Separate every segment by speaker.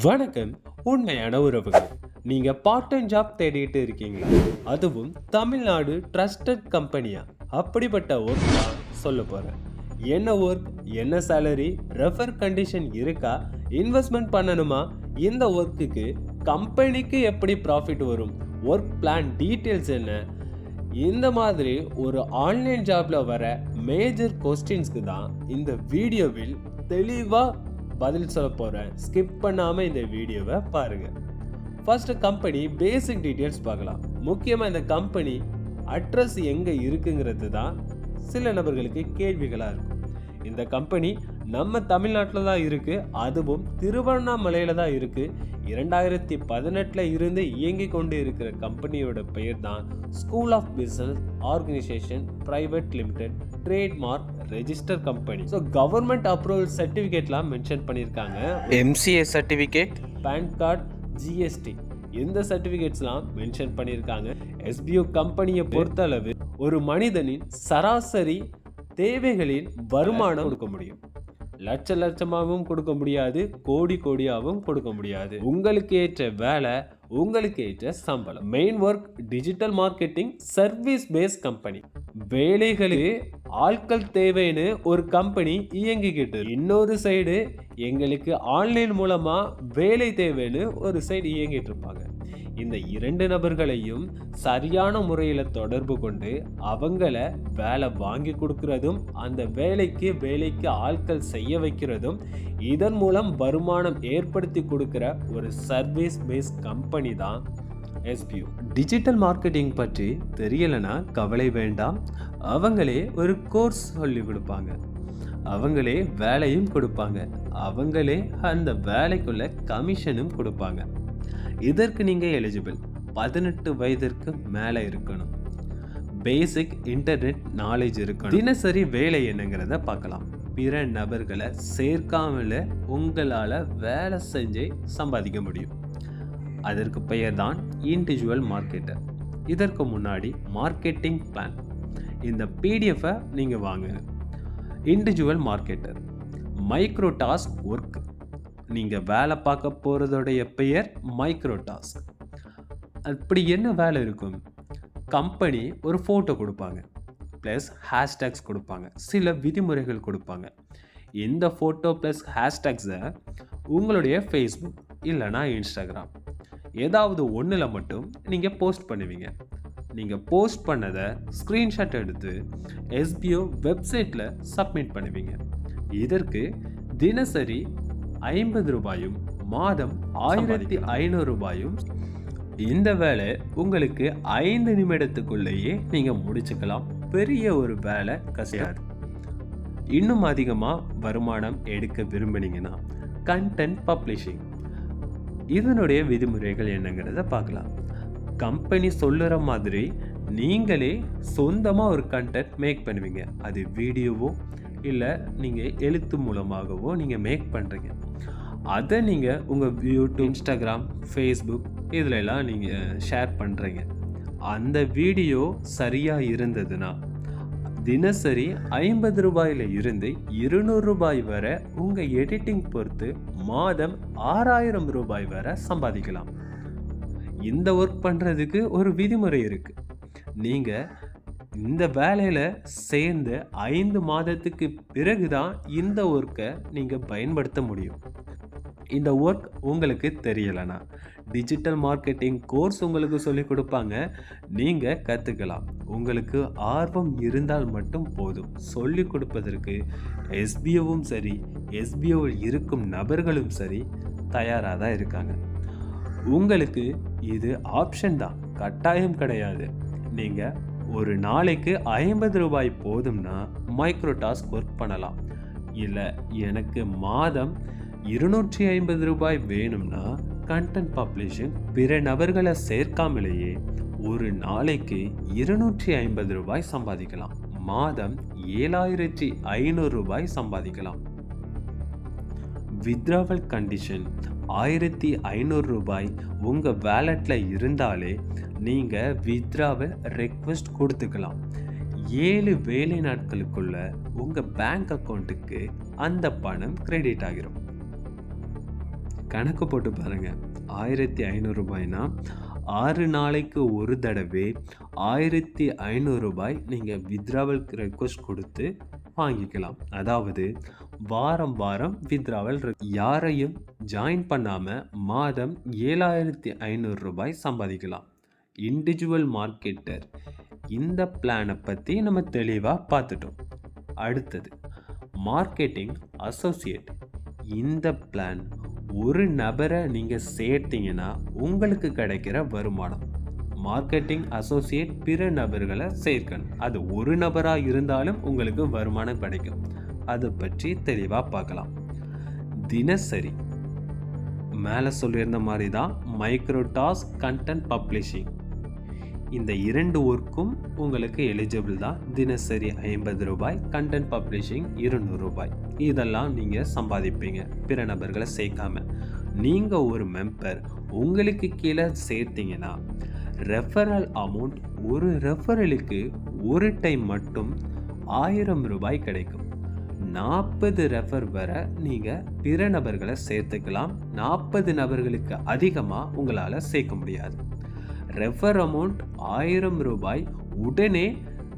Speaker 1: வணக்கம். உண்மையான உறவுகள், நீங்க பார்ட் டைம் ஜாப் தேடிட்டு இருக்கீங்களா? அதுவும் தமிழ்நாடு ட்ரஸ்டட் கம்பெனியா? அப்படிப்பட்ட ஒர்க் தான் சொல்ல போறேன். என்ன ஒர்க், என்ன சேலரி, ரெஃபர் கண்டிஷன் இருக்கா, இன்வெஸ்ட்மெண்ட் பண்ணணுமா, இந்த ஒர்க்குக்கு கம்பெனிக்கு எப்படி ப்ராஃபிட் வரும், ஒர்க் பிளான் டீட்டெயில்ஸ் என்ன, இந்த மாதிரி ஒரு ஆன்லைன் ஜாப்ல வர மேஜர் கொஸ்டின்ஸ்க்கு தான் இந்த வீடியோவில் தெளிவாக பதில் சொல்ல போகிறேன். ஸ்கிப் பண்ணாமல் இந்த வீடியோவை பாருங்கள். ஃபர்ஸ்ட் கம்பெனி பேசிக் டீட்டெயில்ஸ் பார்க்கலாம். முக்கியமாக இந்த கம்பெனி அட்ரஸ் எங்கே இருக்குங்கிறது தான் சில நபர்களுக்கு கேள்விகளாக இருக்கும். இந்த கம்பெனி நம்ம தமிழ்நாட்டில் தான் இருக்குது, அதுவும் திருவண்ணாமலையில் தான் இருக்குது. 2018 இருந்து இயங்கி கொண்டு இருக்கிற கம்பெனியோட பெயர் தான் school of business organisation private limited, trademark register company. So government approval சர்டிஃபிகேட்லாம் மென்ஷன் பண்ணியிருக்காங்க.
Speaker 2: MCA certificate,
Speaker 1: PAN card, GST இந்த சர்டிஃபிகேட்ஸ்லாம் மென்ஷன் பண்ணியிருக்காங்க. SBO கம்பெனியை பொறுத்தளவு ஒரு மனிதனின் சராசரி தேவைகளின் வருமானம் கொடுக்க முடியும். லட்சமாகவும் கொடுக்க முடியாது, கோடியாகவும் கொடுக்க முடியாது. உங்களுக்கு ஏற்ற வேலை, உங்களுக்கு ஏற்ற சம்பளம். Main work digital marketing service base company. வேலைகளுக்கு ஆட்கள் தேவைன்னு ஒரு கம்பெனி இயங்கிக்கிட்டு, இன்னொரு சைடு எங்களுக்கு ஆன்லைன் மூலமா வேலை தேவைன்னு ஒரு சைடு இயங்கிட்டு இருப்பாங்க. இந்த இரண்டு நபர்களையும் சரியான முறையில் தொடர்பு கொண்டு அவங்கள வேலை வாங்கி கொடுக்கறதும், அந்த வேலைக்கு ஆட்கள் செய்ய வைக்கிறதும், இதன் மூலம் வருமானம் ஏற்படுத்தி கொடுக்கிற ஒரு சர்வீஸ் பேஸ் கம்பெனி தான் SBO. டிஜிட்டல் மார்க்கெட்டிங் பற்றி தெரியலனா கவலை வேண்டாம். அவங்களே ஒரு கோர்ஸ் சொல்லி கொடுப்பாங்க, அவங்களே வேலையும் கொடுப்பாங்க, அவங்களே அந்த வேலைக்குள்ள கமிஷனும் கொடுப்பாங்க. இதற்கு நீங்கள் எலிஜிபிள். 18 வயதிற்கு மேலே இருக்கணும், பேசிக் இன்டர்நெட் நாலேஜ் இருக்கணும். தினசரி வேலை என்னங்கிறத பார்க்கலாம். பிற நபர்களை சேர்க்காமல உங்களால் வேலை செஞ்சு சம்பாதிக்க முடியும். அதற்கு பெயர் தான் இண்டிவிஜுவல் மார்க்கெட்டர். இதற்கு முன்னாடி மார்க்கெட்டிங் பிளான், இந்த PDF-ஐ நீங்கள் வாங்குங்க. Individual marketer, micro task work. நீங்கள் வேலை பார்க்க போகிறதோடைய பெயர் மைக்ரோ டாஸ்க். அப்படி என்ன வேலை இருக்கும்? கம்பெனி ஒரு ஃபோட்டோ கொடுப்பாங்க, ப்ளஸ் ஹேஷ்டேக்ஸ் கொடுப்பாங்க, சில விதிமுறைகள் கொடுப்பாங்க. இந்த ஃபோட்டோ ப்ளஸ் ஹேஷ்டேக்ஸை உங்களுடைய ஃபேஸ்புக் இல்லைனா இன்ஸ்டாகிராம் ஏதாவது ஒன்றில் மட்டும் நீங்கள் போஸ்ட் பண்ணுவீங்க. நீங்கள் போஸ்ட் பண்ணதை ஸ்க்ரீன்ஷாட் எடுத்து SBO வெப்சைட்டில் சப்மிட் பண்ணுவீங்க. இதற்கு தினசரி 50 ரூபாயும் மாதம் 1500 ரூபாயும். இந்த வேலை உங்களுக்கு 5 நிமிடத்துக்குள்ளேயே நீங்கள் முடிச்சுக்கலாம். பெரிய ஒரு வேலை கசியாது. இன்னும் அதிகமாக வருமானம் எடுக்க விரும்பினீங்கன்னா கண்டென்ட் பப்ளிஷிங். இதனுடைய விதிமுறைகள் என்னங்கிறத பார்க்கலாம். கம்பெனி சொல்லுற மாதிரி நீங்களே சொந்தமாக ஒரு கண்டென்ட் மேக் பண்ணுவீங்க. அது வீடியோவோ இல்லை நீங்கள் எழுத்து மூலமாகவோ நீங்கள் மேக் பண்ணுறீங்க. அதை நீங்கள் உங்கள் யூடியூப், இன்ஸ்டாகிராம், ஃபேஸ்புக் இதிலெல்லாம் நீங்கள் ஷேர் பண்ணுறீங்க. அந்த வீடியோ சரியாக இருந்ததுன்னா தினசரி 50 ரூபாயில் இருந்து 200 ரூபாய் வரை உங்கள் எடிட்டிங் பொறுத்து மாதம் 6000 ரூபாய் வரை சம்பாதிக்கலாம். இந்த ஒர்க் பண்ணுறதுக்கு ஒரு விதிமுறை இருக்குது. நீங்கள் இந்த வேலையில் சேர்ந்து 5 மாதத்துக்கு பிறகு தான் இந்த ஒர்க்கை நீங்கள் பயன்படுத்த முடியும். இந்த ஒர்க் உங்களுக்கு தெரியலைன்னா டிஜிட்டல் மார்க்கெட்டிங் கோர்ஸ் உங்களுக்கு சொல்லிக் கொடுப்பாங்க, நீங்கள் கற்றுக்கலாம். உங்களுக்கு ஆர்வம் இருந்தால் மட்டும் போதும். சொல்லிக் கொடுப்பதற்கு SBOவும் சரி, SBOவில் இருக்கும் நபர்களும் சரி தயாராக தான் இருக்காங்க. உங்களுக்கு இது ஆப்ஷன் தான், கட்டாயம் கிடையாது. நீங்கள் ஒரு நாளைக்கு 50 ரூபாய் போதும்னா மைக்ரோ டாஸ்க் ஒர்க் பண்ணலாம். இல்லை எனக்கு மாதம் 250 ரூபாய் வேணும்னா கண்டென்ட் பப்ளிஷிங், பிற நபர்களை சேர்க்காமலேயே ஒரு நாளைக்கு 250 ரூபாய் சம்பாதிக்கலாம். மாதம் 7500 ரூபாய் சம்பாதிக்கலாம். வித்ராவல் கண்டிஷன் 1500 ரூபாய் உங்கள் வேலெட்டில் இருந்தாலே நீங்கள் வித்ராவல் ரெக்வெஸ்ட் கொடுத்துக்கலாம். 7 வேலை நாட்களுக்குள்ள உங்கள் பேங்க் அக்கௌண்ட்டுக்கு அந்த பணம் கிரெடிட் ஆகிரும். கணக்கு போட்டு பாருங்கள். 1500 ரூபாய்னா 6 நாளைக்கு ஒரு தடவை 1500 ரூபாய் நீங்கள் வித்ராவல் ரெக்வஸ்ட் கொடுத்து வாங்கிக்கலாம். அதாவது வாரம் வாரம் வித்ராவல் யாரையும் ஜாயின் பண்ணாமல் மாதம் 7500 ரூபாய் சம்பாதிக்கலாம். இண்டிவிஜுவல் மார்க்கெட்டர் இந்த பிளானை பற்றி நம்ம தெளிவாக பார்த்துட்டோம். அடுத்தது மார்க்கெட்டிங் அசோசியேட். இந்த பிளான் ஒரு நபரை நீங்கள் சேர்த்தீங்கன்னா உங்களுக்கு கிடைக்கிற வருமானம். மார்க்கெட்டிங் அசோசியேட் பிற நபர்களை சேர்க்கணும். அது ஒரு நபராக இருந்தாலும் உங்களுக்கு வருமானம் கிடைக்கும். அதை பற்றி தெளிவாக பார்க்கலாம். தினசரி மேலே சொல்லியிருந்த மாதிரி தான் மைக்ரோ டாஸ்க் கண்டென்ட் பப்ளிஷிங். இந்த 2 ஒர்க்கும் உங்களுக்கு எலிஜிபிள் தான். தினசரி 50 ரூபாய், கண்டென்ட் பப்ளிஷிங் 200 ரூபாய். இதெல்லாம் நீங்கள் சம்பாதிப்பீங்க பிற நபர்களை சேர்க்காம. நீங்கள் ஒரு மெம்பர் உங்களுக்கு கீழே சேர்த்தீங்கன்னா ரெஃபரல் அமௌண்ட் ஒரு ரெஃபரலுக்கு ஒரு டைம் மட்டும் 1000 ரூபாய் கிடைக்கும். 40 ரெஃபர் வர நீங்கள் பிற நபர்களை சேர்த்துக்கலாம். 40 நபர்களுக்கு அதிகமாக உங்களால் சேர்க்க முடியாது. ரெஃபர் அமௌண்ட் 1000 ரூபாய் உடனே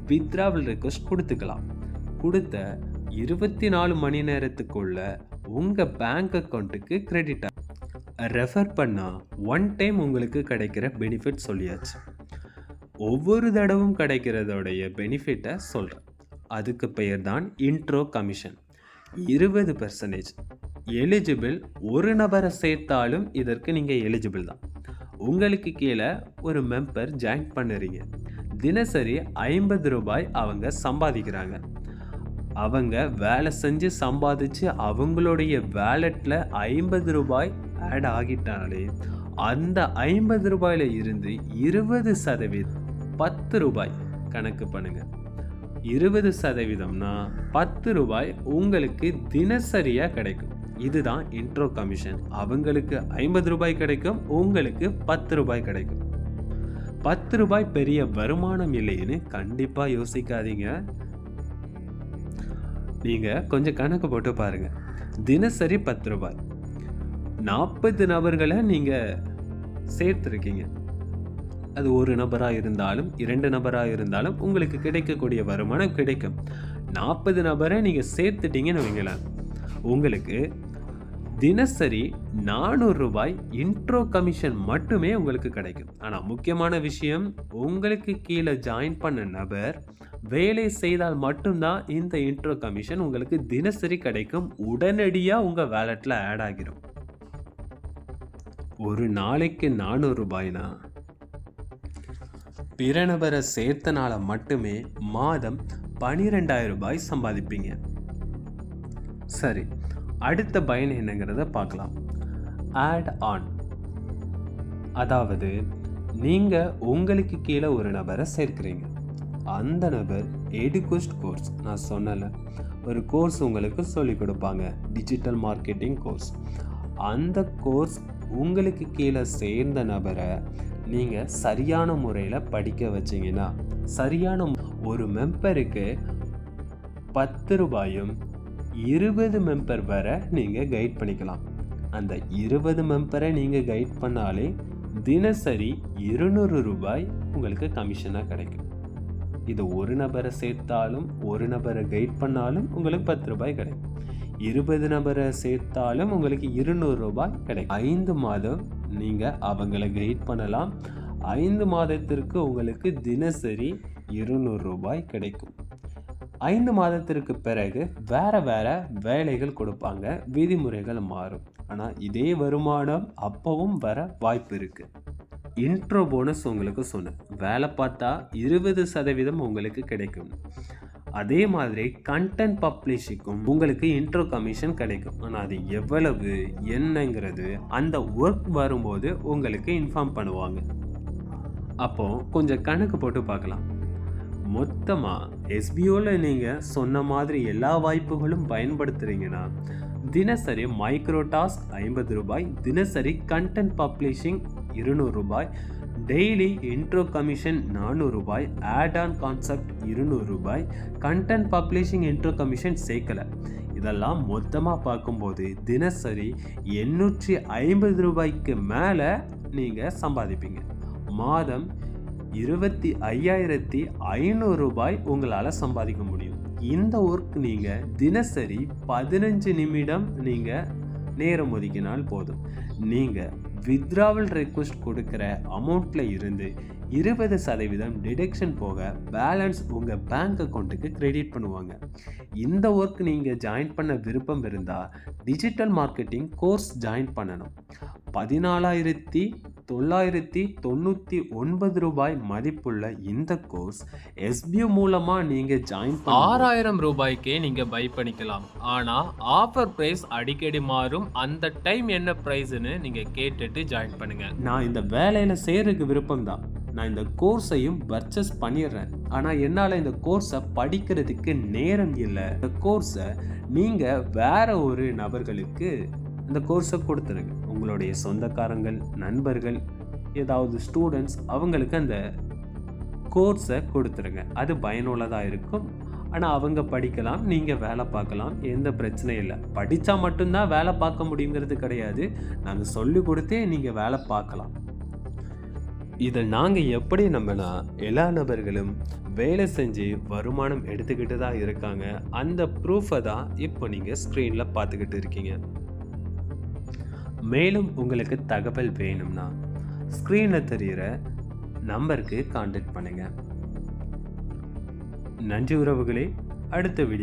Speaker 1: வித்ராவல் ரெக்வஸ்ட் கொடுத்துக்கலாம். கொடுத்த 24 மணி நேரத்துக்குள்ள உங்கள் பேங்க் அக்கௌண்ட்டுக்கு கிரெடிட் ஆகும். ரெஃபர் பண்ணால் ஒன் டைம் உங்களுக்கு கிடைக்கிற பெனிஃபிட் சொல்லியாச்சு. ஒவ்வொரு தடவும் கிடைக்கிறதோடைய பெனிஃபிட்டை சொல்கிறேன். அதுக்கு பெயர் தான் இன்ட்ரோ கமிஷன். 20% எலிஜிபிள். ஒரு நபரை சேர்த்தாலும் இதற்கு நீங்கள் எலிஜிபிள் தான். உங்களுக்கு கீழே ஒரு மெம்பர் ஜாயின் பண்ணுறீங்க. தினசரி 50 ரூபாய் அவங்க சம்பாதிக்கிறாங்க. அவங்க வேலை செஞ்சு சம்பாதிச்சு அவங்களுடைய வேலெட்டில் 50 ரூபாய் ஆட் ஆகிட்டாலே அந்த 50 ரூபாயில் இருந்து 20% 10 ரூபாய் கணக்கு பண்ணுங்க. 20%னா 10 ரூபாய் உங்களுக்கு தினசரியாக கிடைக்கும். இதுதான் இன்ட்ரோ கமிஷன். அவங்களுக்கு 50 ரூபாய் கிடைக்கும், உங்களுக்கு 10 ரூபாய் கிடைக்கும். 10 ரூபாய் பெரிய வருமானம் இல்லைன்னு கண்டிப்பாக யோசிக்காதீங்க. நீங்கள் கொஞ்சம் கணக்கு போட்டு பாருங்கள். தினசரி 10 ரூபாய், 40 நபர்களை நீங்கள் சேர்த்துருக்கீங்க. அது ஒரு நபராக இருந்தாலும் 2 நபராக இருந்தாலும் உங்களுக்கு கிடைக்கக்கூடிய வருமானம் கிடைக்கும். 40 நபரை நீங்கள் சேர்த்துட்டீங்கன்னு வைங்களேன், உங்களுக்கு தினசரி 400 ரூபாய் இன்ட்ரோ கமிஷன் மட்டுமே உங்களுக்கு கிடைக்கும். ஆனால் முக்கியமான விஷயம், உங்களுக்கு கீழே ஜாயின் பண்ண நபர் வேலை செய்தால் மட்டும்தான் இந்த இன்ட்ரோ கமிஷன் உங்களுக்கு தினசரி கிடைக்கும். உடனடியாக உங்கள் வேலெட்டில் ஆட் ஆகிரும். ஒரு நாளைக்கு 400 ரூபாய்னா பிற நபரை சேர்த்தனால மட்டுமே மாதம் 12,000 ரூபாய் சம்பாதிப்பீங்க. சரி, அடுத்த பயன் என்னங்கிறத பார்க்கலாம். Add on. அதாவது நீங்கள் உங்களுக்கு கீழே ஒரு நபரை சேர்க்கிறீங்க. அந்த நபர் எடுகோஸ்ட் கோர்ஸ், நான் சொன்னல ஒரு கோர்ஸ் உங்களுக்கு சொல்லிக் கொடுப்பாங்க, டிஜிட்டல் மார்க்கெட்டிங் கோர்ஸ். அந்த கோர்ஸ் உங்களுக்கு கீழே சேர்ந்த நபரை நீங்கள் சரியான முறையில் படிக்க வச்சிங்கன்னா சரியான ஒரு மெம்பருக்கு 10 ரூபாயும் 20 மெம்பர் வர நீங்கள் கைட் பண்ணிக்கலாம். அந்த 20 மெம்பரை நீங்கள் கைட் பண்ணாலே தினசரி 200 ரூபாய் உங்களுக்கு கமிஷனாக கிடைக்கும். இது ஒரு நபரை சேர்த்தாலும் ஒரு நபரை கைட் பண்ணாலும் உங்களுக்கு 10 ரூபாய் கிடைக்கும். 20 நபரை சேர்த்தாலும் உங்களுக்கு 200 ரூபாய் கிடைக்கும். 5 மாதம் நீங்கள் அவங்கள கைட் பண்ணலாம். 5 மாதத்திற்கு உங்களுக்கு தினசரி 200 ரூபாய் கிடைக்கும். 5 மாதத்திற்கு பிறகு வேறு வேலைகள் கொடுப்பாங்க, விதிமுறைகள் மாறும். ஆனால் இதே வருமானம் அப்பவும் வர வாய்ப்பு இருக்குது. இன்ட்ரோ போனஸ் உங்களுக்கு சொன்னேன், வேலை பார்த்தா 20% உங்களுக்கு கிடைக்கும். அதே மாதிரி கண்டென்ட் பப்ளிஷிங்கும் உங்களுக்கு இன்ட்ரோ கமிஷன் கிடைக்கும். ஆனால் அது எவ்வளவு என்னங்கிறது அந்த ஒர்க் வரும்போது உங்களுக்கு இன்ஃபார்ம் பண்ணுவாங்க. அப்போ கொஞ்சம் கணக்கு போட்டு பார்க்கலாம். மொத்தமாக எஸ்பிஓவில் நீங்கள் சொன்ன மாதிரி எல்லா வாய்ப்புகளும் பயன்படுத்துகிறீங்கன்னா தினசரி மைக்ரோ டாஸ்க் 50 ரூபாய், தினசரி கண்டென்ட் பப்ளிஷிங் 200 ரூபாய், டெய்லி இன்ட்ரோ கமிஷன் 400 ரூபாய், ஆட் ஆன் கான்செப்ட் 200 ரூபாய், கண்டென்ட் பப்ளிஷிங் இன்ட்ரோ கமிஷன் சேர்க்கலை. இதெல்லாம் மொத்தமாக பார்க்கும்போது தினசரி 850 ரூபாய்க்கு மேலே நீங்கள் சம்பாதிப்பீங்க. மாதம் 25,500 ரூபாய் உங்களால் சம்பாதிக்க முடியும். இந்த ஒர்க் நீங்கள் தினசரி 15 நிமிடம் நீங்கள் நேரம் ஒதுக்கினால் போதும். நீங்கள் வித்ராவல் ரெக்வஸ்ட் கொடுக்குற அமௌண்ட்டில் இருந்து 20% டிடக்ஷன் போக பேலன்ஸ் உங்கள் பேங்க் அக்கௌண்ட்டுக்கு கிரெடிட் பண்ணுவாங்க. இந்த ஒர்க் நீங்கள் ஜாயின் பண்ண விருப்பம் இருந்தால் டிஜிட்டல் மார்க்கெட்டிங் கோர்ஸ் ஜாயின் பண்ணணும். 14,999 ரூபாய் மதிப்புள்ள இந்த கோர்ஸ் SBU மூலமாக நீங்கள் ஜாயின்
Speaker 3: 6,000 ரூபாய்க்கே நீங்கள் பை பண்ணிக்கலாம். ஆனால் ஆஃபர் ப்ரைஸ் அடிக்கடி மாறும். அந்த டைம் என்ன ப்ரைஸ்ன்னு நீங்கள் கேட்டுட்டு ஜாயின் பண்ணுங்கள்.
Speaker 1: நான் இந்த வேலையில் செய்கிறதுக்கு விருப்பம் தான். நான் இந்த கோர்ஸையும் பர்ச்சேஸ் பண்ணிடுறேன். ஆனால் என்னால் இந்த கோர்ஸை படிக்கிறதுக்கு நேரம் இல்லை. இந்த கோர்ஸை நீங்கள் வேற ஒரு நபர்களுக்கு இந்த கோர்ஸை கொடுத்துருங்க. உங்களுடைய சொந்தக்காரங்கள், நண்பர்கள், ஏதாவது ஸ்டூடெண்ட்ஸ், அவங்களுக்கு அந்த கோர்ஸை கொடுத்துருங்க. அது பயனுள்ளதாக இருக்கும். ஆனால் அவங்க படிக்கலாம், நீங்கள் வேலை பார்க்கலாம், எந்த பிரச்சனையும் இல்லை. படித்தா மட்டும்தான் வேலை பார்க்க முடியுங்கிறது கிடையாது. நாங்கள் சொல்லி கொடுத்தே நீங்கள் வேலை பார்க்கலாம். இதை நாங்கள் எப்படி நம்பினா எல்லா நபர்களும் வேலை செஞ்சு வருமானம் எடுத்துக்கிட்டு தான் இருக்காங்க. அந்த ப்ரூஃபை தான் இப்போ நீங்கள் ஸ்க்ரீனில் பார்த்துக்கிட்டு இருக்கீங்க. மேலும் உங்களுக்கு தகவல் வேணும்னா ஸ்க்ரீனில் தெரிகிற நம்பருக்கு கான்டாக்ட் பண்ணுங்கள். நன்றி உறவுகளே. அடுத்த வீடியோ